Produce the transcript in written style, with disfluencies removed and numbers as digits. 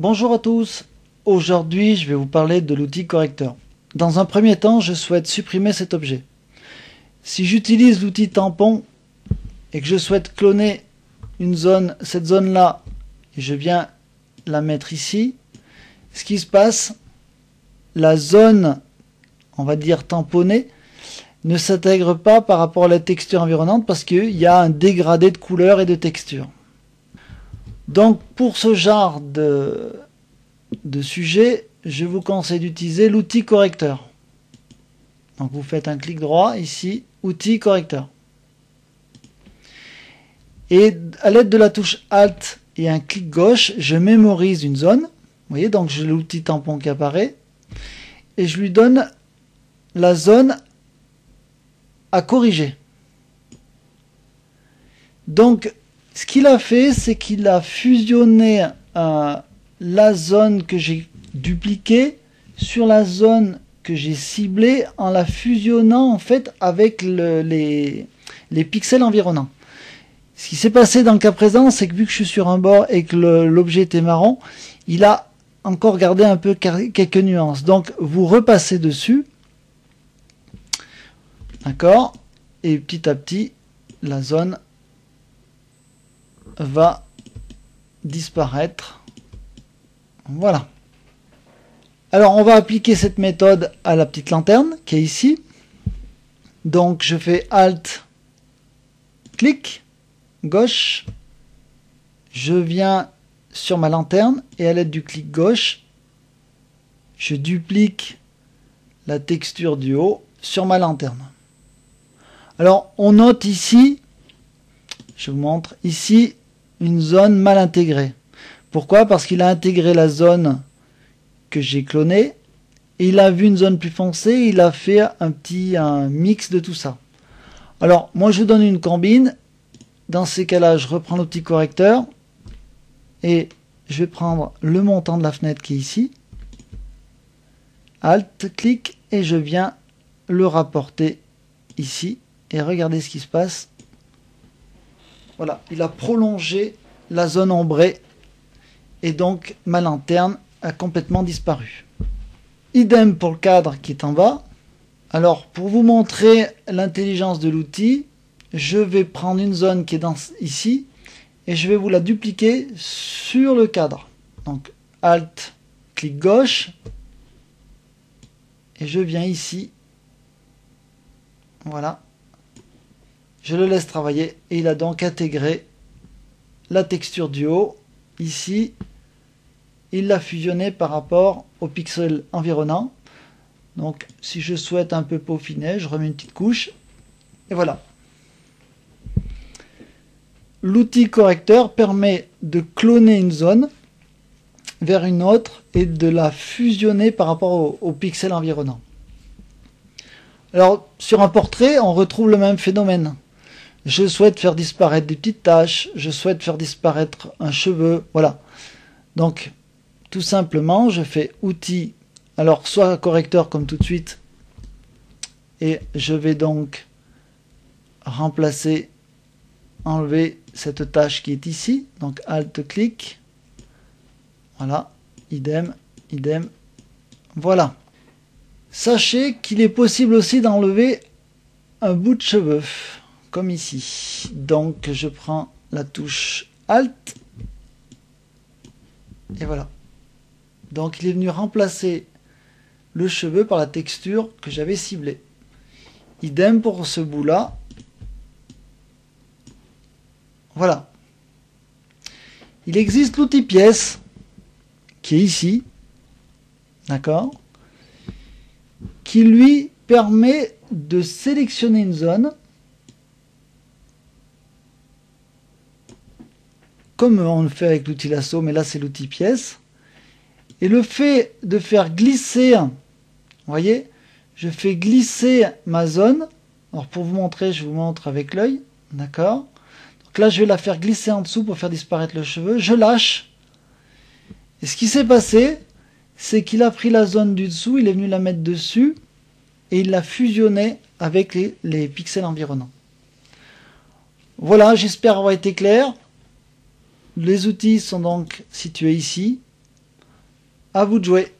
Bonjour à tous, aujourd'hui je vais vous parler de l'outil correcteur. Dans un premier temps, je souhaite supprimer cet objet. Si j'utilise l'outil tampon et que je souhaite cloner une zone, cette zone-là, et je viens la mettre ici, ce qui se passe, la zone, on va dire tamponnée, ne s'intègre pas par rapport à la texture environnante parce qu'il y a un dégradé de couleur et de texture. Donc pour ce genre de sujet, je vous conseille d'utiliser l'outil correcteur. Donc vous faites un clic droit ici, outil correcteur. Et à l'aide de la touche Alt et un clic gauche, je mémorise une zone. Vous voyez, donc j'ai l'outil tampon qui apparaît. Et je lui donne la zone à corriger. Donc ce qu'il a fait, c'est qu'il a fusionné la zone que j'ai dupliquée sur la zone que j'ai ciblée en la fusionnant en fait avec les pixels environnants. Ce qui s'est passé dans le cas présent, c'est que vu que je suis sur un bord et que l'objet était marron, il a encore gardé un peu quelques nuances. Donc vous repassez dessus, d'accord, et petit à petit la zone va disparaître. Voilà. Alors on va appliquer cette méthode à la petite lanterne qui est ici. Donc je fais Alt, clic, gauche. Je viens sur ma lanterne et à l'aide du clic gauche, je duplique la texture du haut sur ma lanterne. Alors on note ici, je vous montre ici, une zone mal intégrée. Pourquoi? Parce qu'il a intégré la zone que j'ai clonée, et il a vu une zone plus foncée, et il a fait un mix de tout ça. Alors, moi je donne une combine. Dans ces cas-là, je reprends l'outil correcteur, et je vais prendre le montant de la fenêtre qui est ici. Alt, clic, et je viens le rapporter ici, et regardez ce qui se passe. Voilà, il a prolongé la zone ombrée et donc ma lanterne a complètement disparu. Idem pour le cadre qui est en bas. Alors pour vous montrer l'intelligence de l'outil, je vais prendre une zone qui est ici et je vais vous la dupliquer sur le cadre. Donc Alt, clic gauche et je viens ici. Voilà. Je le laisse travailler et il a donc intégré la texture du haut ici. Il l'a fusionné par rapport au pixel environnant. Donc si je souhaite un peu peaufiner, je remets une petite couche et voilà. L'outil correcteur permet de cloner une zone vers une autre et de la fusionner par rapport au pixel environnant. Alors sur un portrait, on retrouve le même phénomène. Je souhaite faire disparaître des petites taches, je souhaite faire disparaître un cheveu, voilà. Donc tout simplement, je fais outil, alors soit correcteur comme tout de suite, et je vais donc remplacer, enlever cette tâche qui est ici, donc Alt clic, voilà, idem, idem, voilà. Sachez qu'il est possible aussi d'enlever un bout de cheveux, comme ici. Donc je prends la touche Alt, et voilà. Donc il est venu remplacer le cheveu par la texture que j'avais ciblée. Idem pour ce bout là. Voilà. Il existe l'outil pièce qui est ici. D'accord? Qui lui permet de sélectionner une zone. Comme on le fait avec l'outil lasso, mais là c'est l'outil pièce. Et le fait de faire glisser, vous voyez, je fais glisser ma zone. Alors pour vous montrer, je vous montre avec l'œil, d'accord. Donc là je vais la faire glisser en dessous pour faire disparaître le cheveu. Je lâche. Et ce qui s'est passé, c'est qu'il a pris la zone du dessous, il est venu la mettre dessus, et il l'a fusionnée avec les pixels environnants. Voilà, j'espère avoir été clair. Les outils sont donc situés ici. À vous de jouer.